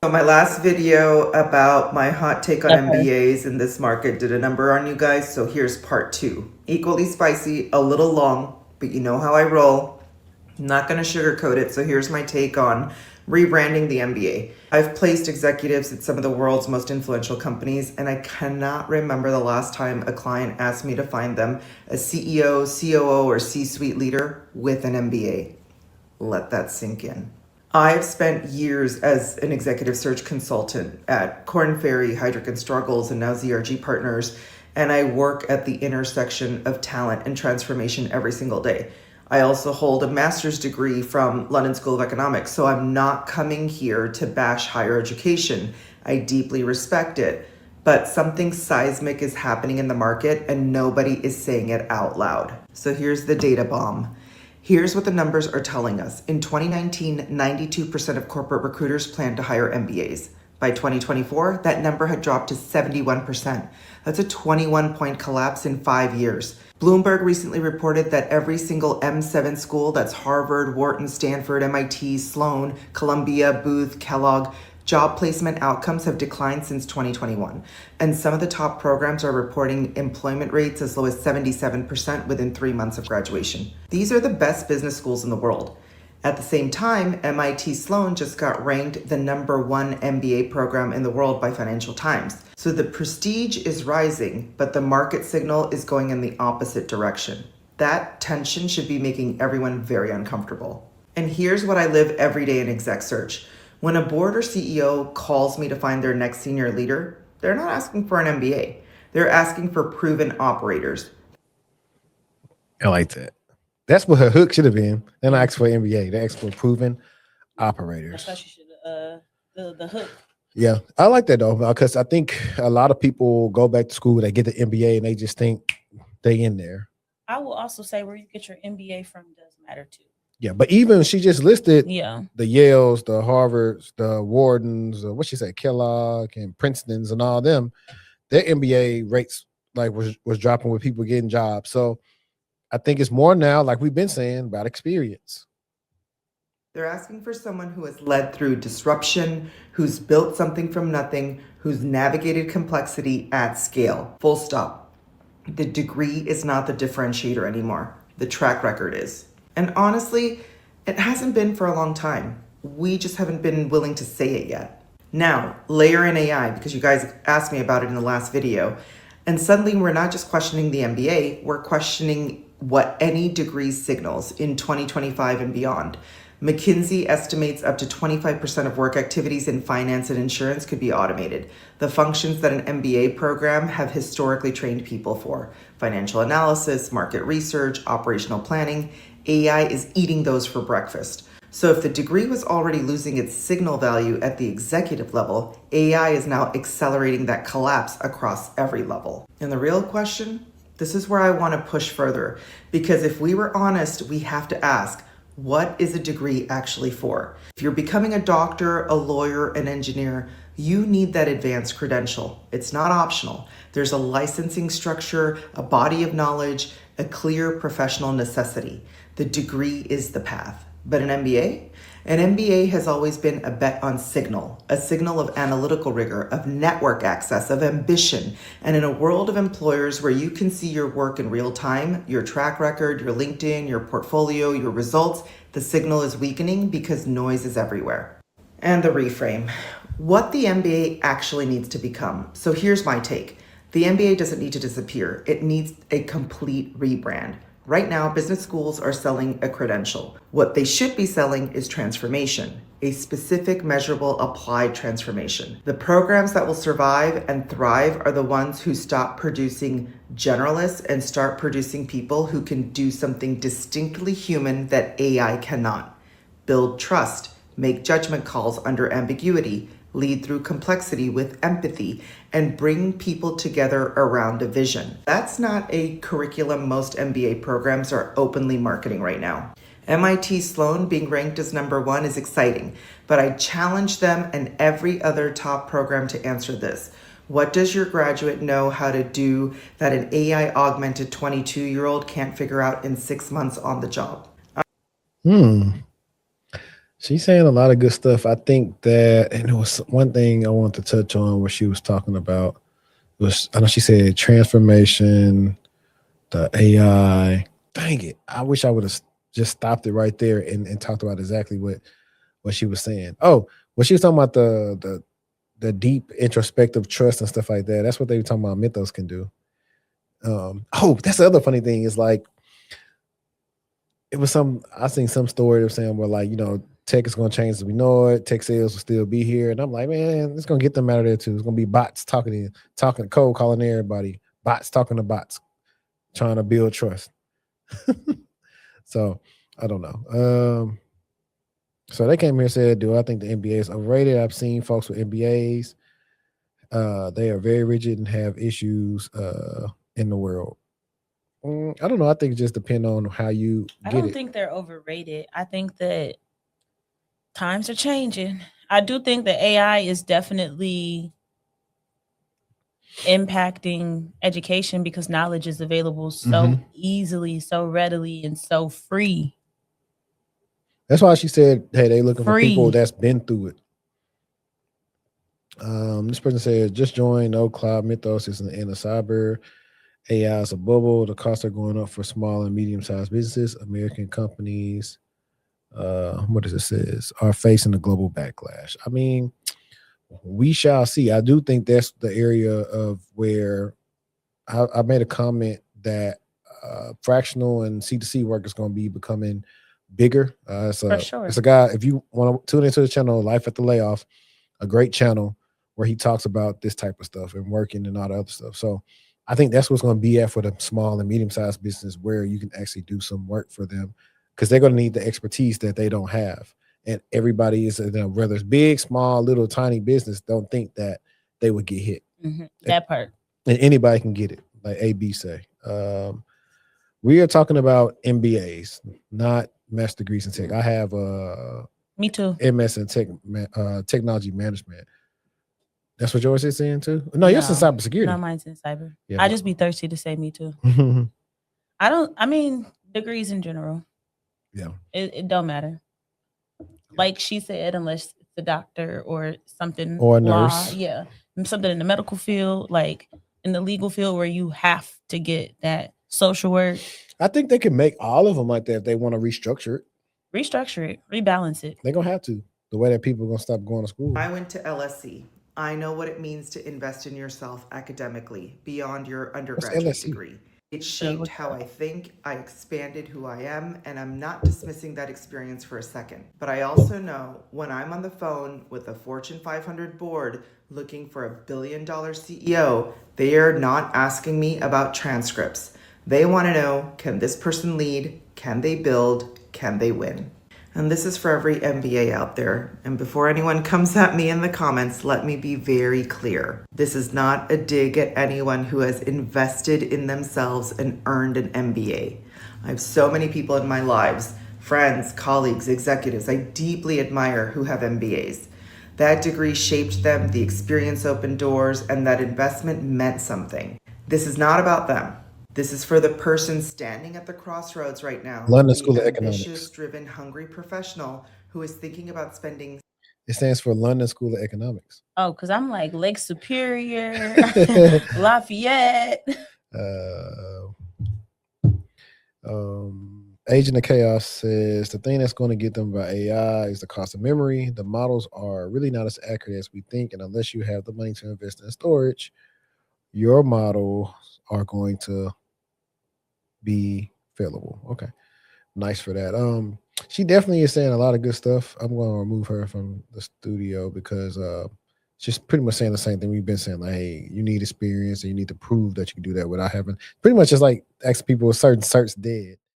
So my last video about my hot take on Okay. MBAs in this market did a number on you guys. So here's part two. Equally spicy, a little long, but you know how I roll. I'm not going to sugarcoat it. So here's my take on rebranding the MBA. I've placed executives at some of the world's most influential companies, and I cannot remember the last time a client asked me to find them a CEO, COO, or C-suite leader with an MBA. Let that sink in. I've spent years as an executive search consultant at Korn Ferry, Heidrick and Struggles, and now ZRG Partners, and I work at the intersection of talent and transformation every single day. I also hold a master's degree from London School of Economics, so I'm not coming here to bash higher education. I deeply respect it, but something seismic is happening in the market and nobody is saying it out loud. So here's the data bomb. Here's what the numbers are telling us. In 2019, 92% of corporate recruiters planned to hire MBAs. By 2024, that number had dropped to 71%. That's a 21-point collapse in 5 years. Bloomberg recently reported that every single M7 school, that's Harvard, Wharton, Stanford, MIT, Sloan, Columbia, Booth, Kellogg, job placement outcomes have declined since 2021, and some of the top programs are reporting employment rates as low as 77% within 3 months of graduation. These are the best business schools in the world. At the same time, MIT Sloan just got ranked the #1 MBA program in the world by Financial Times. So the prestige is rising, but the market signal is going in the opposite direction. That tension should be making everyone very uncomfortable. And here's what I live every day in exec search. When a board or CEO calls me to find their next senior leader, they're not asking for an MBA. They're asking for proven operators. I like that. That's what her hook should have been. Then I asked for MBA. They asked for proven operators. That's how she should the hook. Yeah, I like that though, because I think a lot of people go back to school, they get the MBA, and they just think they in there. I will also say where you get your MBA from does matter too. Yeah, but even she just listed Yeah. the Yales, the Harvards, the Wardens, what she said, Kellogg and Princeton's and all them, their MBA rates like was dropping with people getting jobs. So I think it's more now, like we've been saying, about experience. They're asking for someone who has led through disruption, who's built something from nothing, who's navigated complexity at scale. Full stop. The degree is not the differentiator anymore. The track record is. And honestly, it hasn't been for a long time. We just haven't been willing to say it yet. Now, layer in AI, because you guys asked me about it in the last video. And suddenly we're not just questioning the MBA, we're questioning what any degree signals in 2025 and beyond. McKinsey estimates up to 25% of work activities in finance and insurance could be automated. The functions that an MBA program have historically trained people for: financial analysis, market research, operational planning. AI is eating those for breakfast. So if the degree was already losing its signal value at the executive level, AI is now accelerating that collapse across every level. And the real question, this is where I want to push further, because if we were honest, we have to ask, what is a degree actually for? If you're becoming a doctor, a lawyer, an engineer, you need that advanced credential. It's not optional. There's a licensing structure, a body of knowledge, a clear professional necessity. The degree is the path. But an MBA? An MBA has always been a bet on signal, a signal of analytical rigor, of network access, of ambition. And in a world of employers where you can see your work in real time, your track record, your LinkedIn, your portfolio, your results, the signal is weakening because noise is everywhere. And the reframe. What the MBA actually needs to become. So here's my take. The MBA doesn't need to disappear. It needs a complete rebrand. Right now, business schools are selling a credential. What they should be selling is transformation, a specific, measurable, applied transformation. The programs that will survive and thrive are the ones who stop producing generalists and start producing people who can do something distinctly human that AI cannot. Build trust, make judgment calls under ambiguity, lead through complexity with empathy, and bring people together around a vision. That's not a curriculum most MBA programs are openly marketing right now. MIT Sloan being ranked as #1 is exciting, but I challenge them and every other top program to answer this. What does your graduate know how to do that an AI augmented 22-year-old can't figure out in 6 months on the job? She's saying a lot of good stuff. I think that, and it was one thing I want to touch on where she was talking about was, I know she said transformation, the AI. Dang it. I wish I would have just stopped it right there and talked about exactly what she was saying. Oh, when she was talking about the deep introspective trust and stuff like that, that's what they were talking about mythos can do. Oh, that's the other funny thing is like, it was I seen some story of saying where like, tech is going to change as we know it. Tech sales will still be here. And I'm like, man, it's going to get them out of there too. It's going to be bots talking cold calling everybody, bots talking to bots, trying to build trust. So I don't know. So they came here and said, do I think the MBA is overrated? I've seen folks with MBAs. They are very rigid and have issues in the world. I don't know. I think it just depends on how you I get don't it. think they're overrated. I think that times are changing. I do think that AI is definitely impacting education because knowledge is available so easily, so readily, and so free. That's why she said, hey, they looking for people Free. that's been through it. This person said, just join No Cloud Mythos is in the cyber. AI is a bubble. The costs are going up for small and medium-sized businesses. American companies, what does it says, are facing a global backlash. I mean, we shall see. I do think that's the area of where I made a comment that fractional and C2C work is going to be becoming bigger. For sure. It's a guy, if you want to tune into the channel, Life at the Layoff, a great channel where he talks about this type of stuff and working and all the other stuff. So I think that's what's going to be at for the small and medium-sized business where you can actually do some work for them because they're going to need the expertise that they don't have. And everybody is, whether it's big, small, little, tiny business, don't think that they would get hit. That part. And anybody can get it, like AB say. We are talking about MBAs, not master degrees in tech. I have Me too. MS in technology management. That's what yours is saying too? No, yours is cybersecurity. No, mine's in cyber. Yeah, I just be thirsty to say me too. I mean, degrees in general. Yeah. It don't matter. Like she said, unless it's a doctor or something. Or a nurse. Yeah. Something in the medical field, like in the legal field where you have to get that social work. I think they can make all of them like that if they want to restructure it. Restructure it, rebalance it. They're going to have to. The way that people are going to stop going to school. I went to LSE. I know what it means to invest in yourself academically beyond your undergraduate degree. It shaped how I think, I expanded who I am, and I'm not dismissing that experience for a second. But I also know when I'm on the phone with a Fortune 500 board looking for $1 billion CEO, they are not asking me about transcripts. They want to know, can this person lead? Can they build? Can they win? And this is for every MBA out there. And before anyone comes at me in the comments, let me be very clear. This is not a dig at anyone who has invested in themselves and earned an MBA. I have so many people in my lives, friends, colleagues, executives, I deeply admire who have MBAs. That degree shaped them, the experience opened doors, and that investment meant something. This is not about them. This is for the person standing at the crossroads right now. London School of Ambitious, Economics. driven, hungry professional who is thinking about spending. It stands for London School of Economics. Oh, because I'm like Lake Superior, Lafayette. Agent of Chaos says the thing that's going to get them by AI is the cost of memory. The models are really not as accurate as we think, and unless you have the money to invest in storage, your models are going to be failable. Okay, nice for that. She definitely is saying a lot of good stuff. I'm going to remove her from the studio because she's pretty much saying the same thing we've been saying. Like, hey, you need experience and you need to prove that you can do that without having. Pretty much just like asking people, certain certs dead.